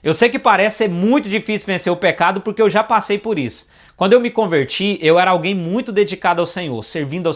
Eu sei que parece ser muito difícil vencer o pecado porque eu já passei por isso. Quando eu me converti, eu era alguém muito dedicado ao Senhor, servindo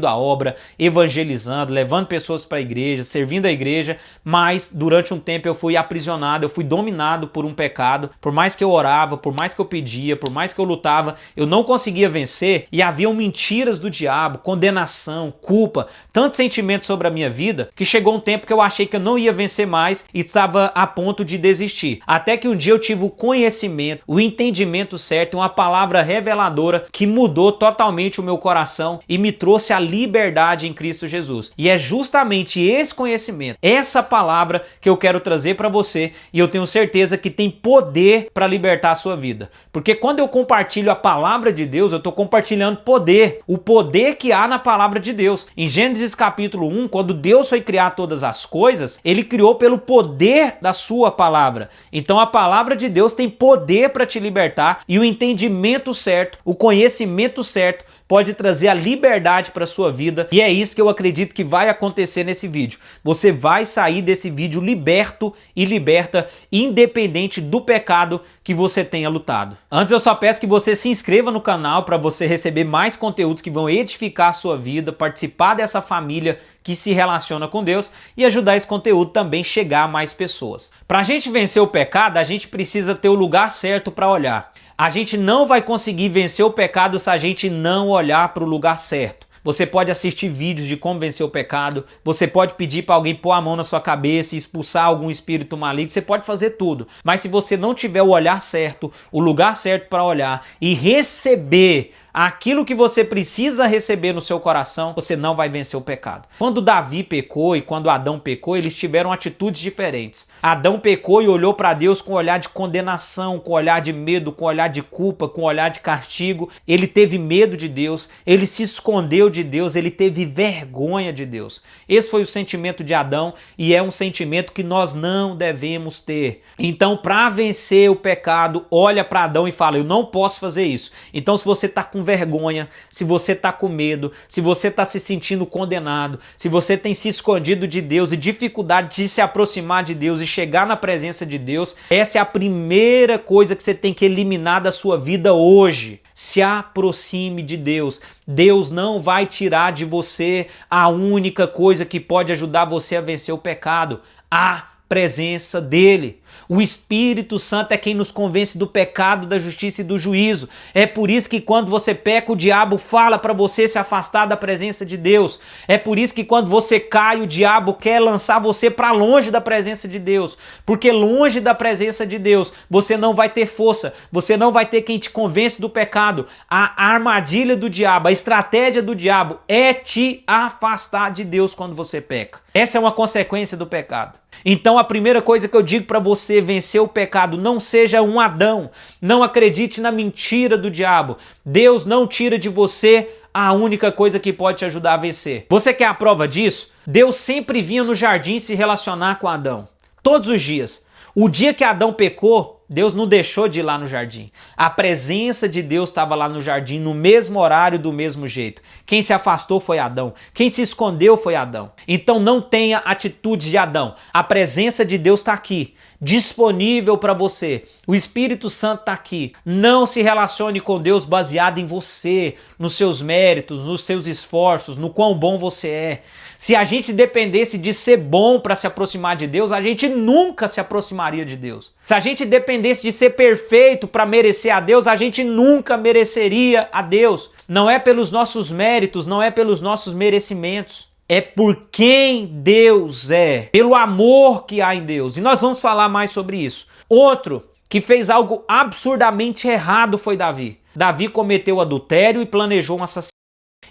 a obra, evangelizando, levando pessoas para a igreja, servindo a igreja, mas durante um tempo eu fui aprisionado, eu fui dominado por um pecado. Por mais que eu orava, por mais que eu pedia, por mais que eu lutava, eu não conseguia vencer e haviam mentiras do diabo, condenação, culpa, tantos sentimentos sobre a minha vida que chegou um tempo que eu achei que eu não ia vencer mais e estava a ponto de desistir. Até que um dia eu tive o conhecimento, o entendimento certo, uma palavra reveladora que mudou totalmente o meu coração e me trouxe a liberdade em Cristo Jesus. E é justamente esse conhecimento, essa palavra que eu quero trazer para você, e eu tenho certeza que tem poder para libertar a sua vida. Porque quando eu compartilho a palavra de Deus, eu estou compartilhando poder, o poder que há na palavra de Deus. Em Gênesis capítulo 1, quando Deus foi criar todas as coisas, ele criou pelo poder da sua palavra. Então a palavra de Deus tem poder para te libertar, e o entendimento certo, o conhecimento certo pode trazer a liberdade para a sua vida, e é isso que eu acredito que vai acontecer nesse vídeo. Você vai sair desse vídeo liberto e liberta, independente do pecado que você tenha lutado. Antes eu só peço que você se inscreva no canal para você receber mais conteúdos que vão edificar a sua vida, participar dessa família que se relaciona com Deus e ajudar esse conteúdo também chegar a mais pessoas. Para a gente vencer o pecado, a gente precisa ter o lugar certo para olhar. A gente não vai conseguir vencer o pecado se a gente não olhar para o lugar certo. Você pode assistir vídeos de como vencer o pecado, você pode pedir para alguém pôr a mão na sua cabeça e expulsar algum espírito maligno, você pode fazer tudo. Mas se você não tiver o olhar certo, o lugar certo para olhar e receber aquilo que você precisa receber no seu coração, você não vai vencer o pecado. Quando Davi pecou e quando Adão pecou, eles tiveram atitudes diferentes. Adão pecou e olhou para Deus com um olhar de condenação, com um olhar de medo, com um olhar de culpa, com um olhar de castigo. Ele teve medo de Deus, ele se escondeu de Deus, ele teve vergonha de Deus. Esse foi o sentimento de Adão e é um sentimento que nós não devemos ter. Então, para vencer o pecado, olha para Adão e fala: eu não posso fazer isso. Então, se você está com vergonha, se você está com medo, se você está se sentindo condenado, se você tem se escondido de Deus e dificuldade de se aproximar de Deus e chegar na presença de Deus, essa é a primeira coisa que você tem que eliminar da sua vida hoje. Se aproxime de Deus. Deus não vai tirar de você a única coisa que pode ajudar você a vencer o pecado: a presença dele. O Espírito Santo é quem nos convence do pecado, da justiça e do juízo. É por isso que quando você peca, o diabo fala para você se afastar da presença de Deus. É por isso que quando você cai, o diabo quer lançar você para longe da presença de Deus. Porque longe da presença de Deus, você não vai ter força, você não vai ter quem te convence do pecado. A armadilha do diabo, a estratégia do diabo é te afastar de Deus quando você peca. Essa é uma consequência do pecado. Então a primeira coisa que eu digo para você vencer o pecado: não seja um Adão, não acredite na mentira do diabo. Deus não tira de você a única coisa que pode te ajudar a vencer. Você quer a prova disso? Deus sempre vinha no jardim se relacionar com Adão, todos os dias. O dia que Adão pecou, Deus não deixou de ir lá no jardim. A presença de Deus estava lá no jardim, no mesmo horário, do mesmo jeito. Quem se afastou foi Adão. Quem se escondeu foi Adão. Então não tenha atitude de Adão. A presença de Deus está aqui, disponível para você. O Espírito Santo está aqui. Não se relacione com Deus baseado em você, nos seus méritos, nos seus esforços, no quão bom você é. Se a gente dependesse de ser bom para se aproximar de Deus, a gente nunca se aproximaria de Deus. Se a gente dependesse de ser perfeito para merecer a Deus, a gente nunca mereceria a Deus. Não é pelos nossos méritos, não é pelos nossos merecimentos. É por quem Deus é, pelo amor que há em Deus. E nós vamos falar mais sobre isso. Outro que fez algo absurdamente errado foi Davi. Davi cometeu adultério e planejou um assassinato.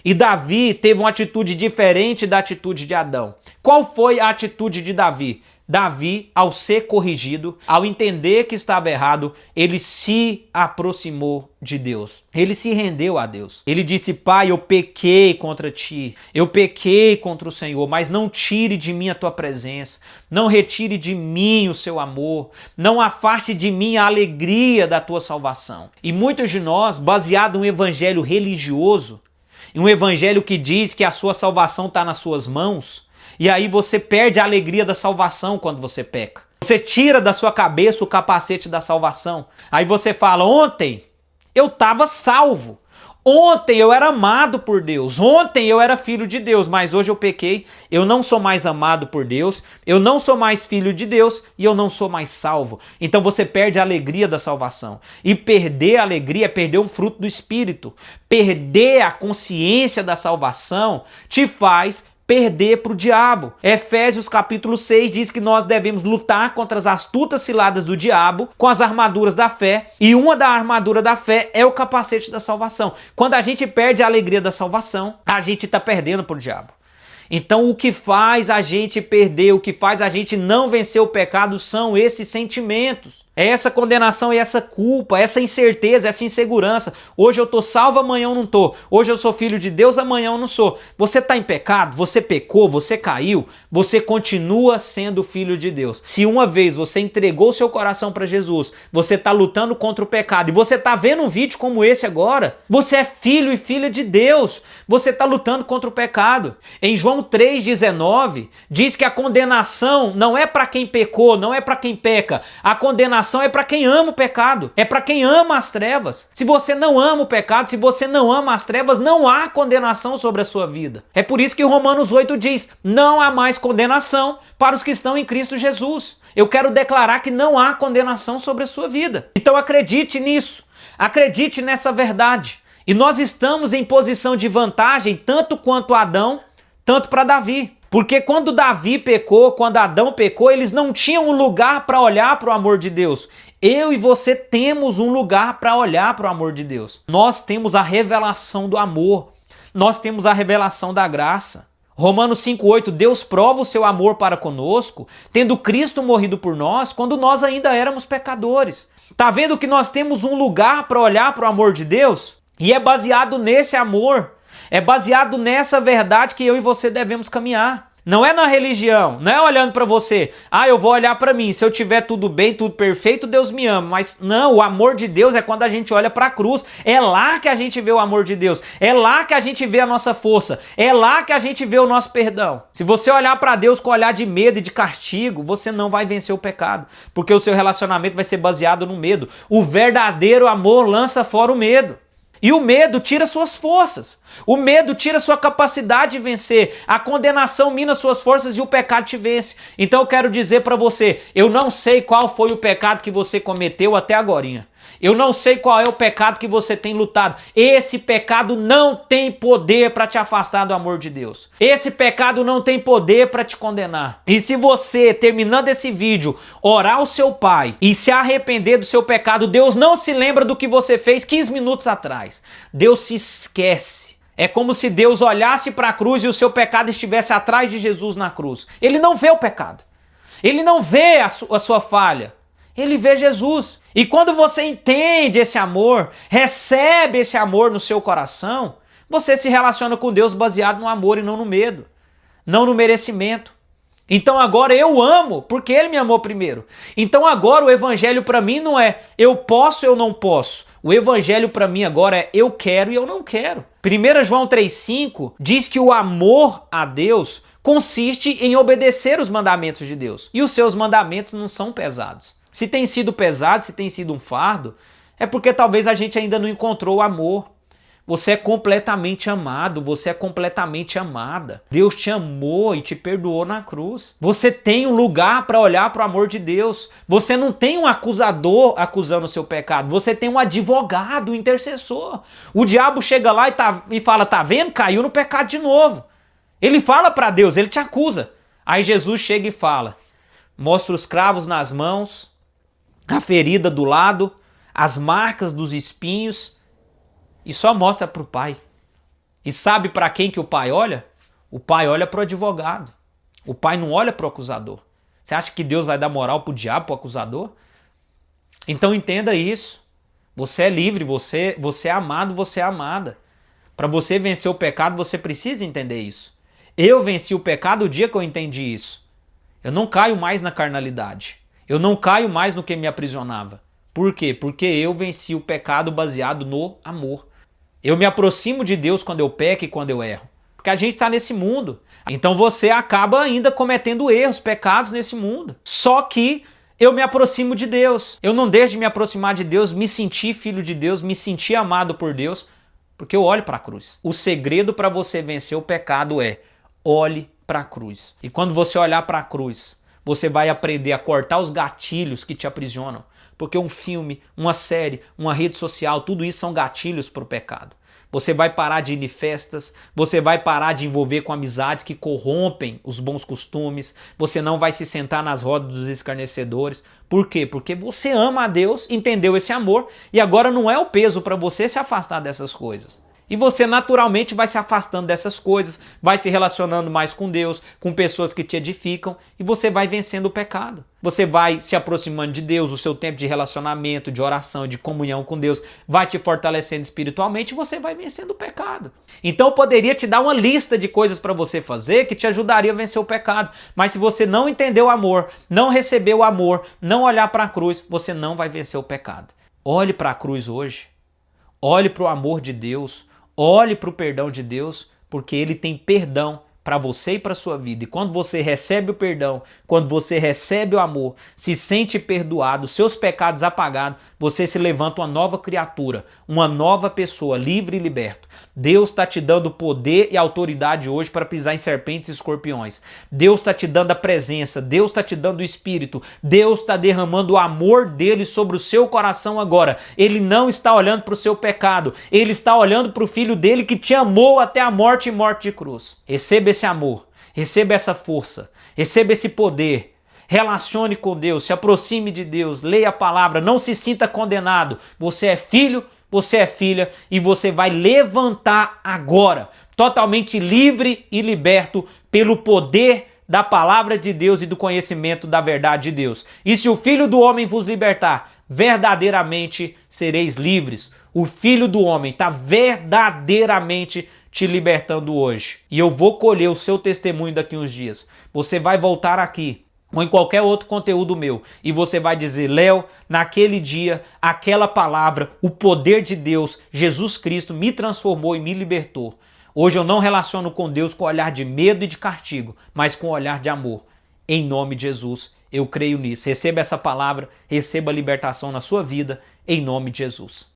E Davi teve uma atitude diferente da atitude de Adão. Qual foi a atitude de Davi? Davi, ao ser corrigido, ao entender que estava errado, ele se aproximou de Deus. Ele se rendeu a Deus. Ele disse: Pai, eu pequei contra ti, eu pequei contra o Senhor, mas não tire de mim a tua presença, não retire de mim o seu amor, não afaste de mim a alegria da tua salvação. E muitos de nós, baseado em um evangelho religioso, em um evangelho que diz que a sua salvação está nas suas mãos, e aí você perde a alegria da salvação quando você peca. Você tira da sua cabeça o capacete da salvação. Aí você fala, ontem eu estava salvo. Ontem eu era amado por Deus, ontem eu era filho de Deus, mas hoje eu pequei, eu não sou mais amado por Deus, eu não sou mais filho de Deus e eu não sou mais salvo. Então você perde a alegria da salvação. E perder a alegria é perder um fruto do Espírito. Perder a consciência da salvação te faz perder para o diabo. Efésios capítulo 6 diz que nós devemos lutar contra as astutas ciladas do diabo com as armaduras da fé, e uma da armadura da fé é o capacete da salvação. Quando a gente perde a alegria da salvação, a gente está perdendo para o diabo. Então o que faz a gente perder, o que faz a gente não vencer o pecado são esses sentimentos. É essa condenação e essa culpa, essa incerteza, essa insegurança. Hoje eu tô salvo, amanhã eu não tô. Hoje eu sou filho de Deus, amanhã eu não sou. Você tá em pecado, você pecou, você caiu, você continua sendo filho de Deus. Se uma vez você entregou seu coração para Jesus, você tá lutando contra o pecado e você tá vendo um vídeo como esse agora, você é filho e filha de Deus. Você tá lutando contra o pecado. Em João 3,19 diz que a condenação não é para quem pecou, não é para quem peca. A condenação é para quem ama o pecado, é para quem ama as trevas. Se você não ama o pecado, se você não ama as trevas, não há condenação sobre a sua vida. É por isso que Romanos 8 diz, não há mais condenação para os que estão em Cristo Jesus. Eu quero declarar que não há condenação sobre a sua vida. Então acredite nisso, acredite nessa verdade. E nós estamos em posição de vantagem tanto quanto Adão, tanto para Davi. Porque quando Davi pecou, quando Adão pecou, eles não tinham um lugar para olhar para o amor de Deus. Eu e você temos um lugar para olhar para o amor de Deus. Nós temos a revelação do amor. Nós temos a revelação da graça. Romanos 5,8, Deus prova o seu amor para conosco, tendo Cristo morrido por nós, quando nós ainda éramos pecadores. Tá vendo que nós temos um lugar para olhar para o amor de Deus? E é baseado nesse amor. É baseado nessa verdade que eu e você devemos caminhar. Não é na religião, não é olhando para você. Ah, eu vou olhar para mim, se eu tiver tudo bem, tudo perfeito, Deus me ama. Mas não, o amor de Deus é quando a gente olha para a cruz. É lá que a gente vê o amor de Deus. É lá que a gente vê a nossa força. É lá que a gente vê o nosso perdão. Se você olhar para Deus com olhar de medo e de castigo, você não vai vencer o pecado. Porque o seu relacionamento vai ser baseado no medo. O verdadeiro amor lança fora o medo. E o medo tira suas forças. O medo tira sua capacidade de vencer. A condenação mina suas forças e o pecado te vence. Então eu quero dizer para você, eu não sei qual foi o pecado que você cometeu até agorinha. Eu não sei qual é o pecado que você tem lutado. Esse pecado não tem poder para te afastar do amor de Deus. Esse pecado não tem poder para te condenar. E se você, terminando esse vídeo, orar ao seu pai e se arrepender do seu pecado, Deus não se lembra do que você fez 15 minutos atrás. Deus se esquece. É como se Deus olhasse para a cruz e o seu pecado estivesse atrás de Jesus na cruz. Ele não vê o pecado. Ele não vê a sua falha. Ele vê Jesus. E quando você entende esse amor, recebe esse amor no seu coração, você se relaciona com Deus baseado no amor e não no medo, não no merecimento. Então agora eu amo porque Ele me amou primeiro. Então agora o evangelho para mim não é eu posso, eu não posso. O evangelho para mim agora é eu quero e eu não quero. 1 João 3,5 diz que o amor a Deus consiste em obedecer os mandamentos de Deus. E os seus mandamentos não são pesados. Se tem sido pesado, se tem sido um fardo, é porque talvez a gente ainda não encontrou o amor. Você é completamente amado, você é completamente amada. Deus te amou e te perdoou na cruz. Você tem um lugar para olhar para o amor de Deus. Você não tem um acusador acusando o seu pecado, você tem um advogado, um intercessor. O diabo chega lá e fala, tá vendo? Caiu no pecado de novo. Ele fala para Deus, ele te acusa. Aí Jesus chega e fala, mostra os cravos nas mãos, a ferida do lado, as marcas dos espinhos, e só mostra para o pai. E sabe para quem que o pai olha? O pai olha para o advogado. O pai não olha para o acusador. Você acha que Deus vai dar moral para o diabo, para o acusador? Então entenda isso. Você é livre, você é amado, você é amada. Para você vencer o pecado, você precisa entender isso. Eu venci o pecado o dia que eu entendi isso. Eu não caio mais na carnalidade. Eu não caio mais no que me aprisionava. Por quê? Porque eu venci o pecado baseado no amor. Eu me aproximo de Deus quando eu peco e quando eu erro. porque a gente está nesse mundo. Então você acaba ainda cometendo erros, pecados nesse mundo. Só que eu me aproximo de Deus. Eu não deixo de me aproximar de Deus, me sentir filho de Deus, me sentir amado por Deus, porque eu olho para a cruz. O segredo para você vencer o pecado é olhe para a cruz. E quando você olhar para a cruz, você vai aprender a cortar os gatilhos que te aprisionam. Porque um filme, uma série, uma rede social, tudo isso são gatilhos para o pecado. Você vai parar de ir em festas, você vai parar de envolver com amizades que corrompem os bons costumes, você não vai se sentar nas rodas dos escarnecedores. Por quê? Porque você ama a Deus, entendeu esse amor e agora não é o peso para você se afastar dessas coisas. E você naturalmente vai se afastando dessas coisas, vai se relacionando mais com Deus, com pessoas que te edificam e você vai vencendo o pecado. Você vai se aproximando de Deus, o seu tempo de relacionamento, de oração, de comunhão com Deus vai te fortalecendo espiritualmente e você vai vencendo o pecado. Então eu poderia te dar uma lista de coisas para você fazer que te ajudaria a vencer o pecado, mas se você não entender o amor, não receber o amor, não olhar para a cruz, você não vai vencer o pecado. Olhe para a cruz hoje, olhe para o amor de Deus, olhe para o perdão de Deus, porque Ele tem perdão para você e para a sua vida. E quando você recebe o perdão, quando você recebe o amor, se sente perdoado, seus pecados apagados, você se levanta uma nova criatura, uma nova pessoa, livre e liberto. Deus está te dando poder e autoridade hoje para pisar em serpentes e escorpiões. Deus está te dando a presença, Deus está te dando o Espírito, Deus está derramando o amor dele sobre o seu coração agora. Ele não está olhando para o seu pecado, ele está olhando para o Filho dele que te amou até a morte e morte de cruz. Receba esse amor, receba essa força, receba esse poder. Relacione com Deus, se aproxime de Deus, leia a palavra, não se sinta condenado. Você é filho, você é filha e você vai levantar agora, totalmente livre e liberto pelo poder da palavra de Deus e do conhecimento da verdade de Deus. E se o Filho do Homem vos libertar, verdadeiramente sereis livres. O Filho do Homem está verdadeiramente te libertando hoje. E eu vou colher o seu testemunho daqui uns dias. Você vai voltar aqui ou em qualquer outro conteúdo meu, e você vai dizer: Léo, naquele dia, aquela palavra, o poder de Deus, Jesus Cristo, me transformou e me libertou. Hoje eu não relaciono com Deus com olhar de medo e de castigo, mas com olhar de amor. Em nome de Jesus, eu creio nisso. Receba essa palavra, receba a libertação na sua vida, em nome de Jesus.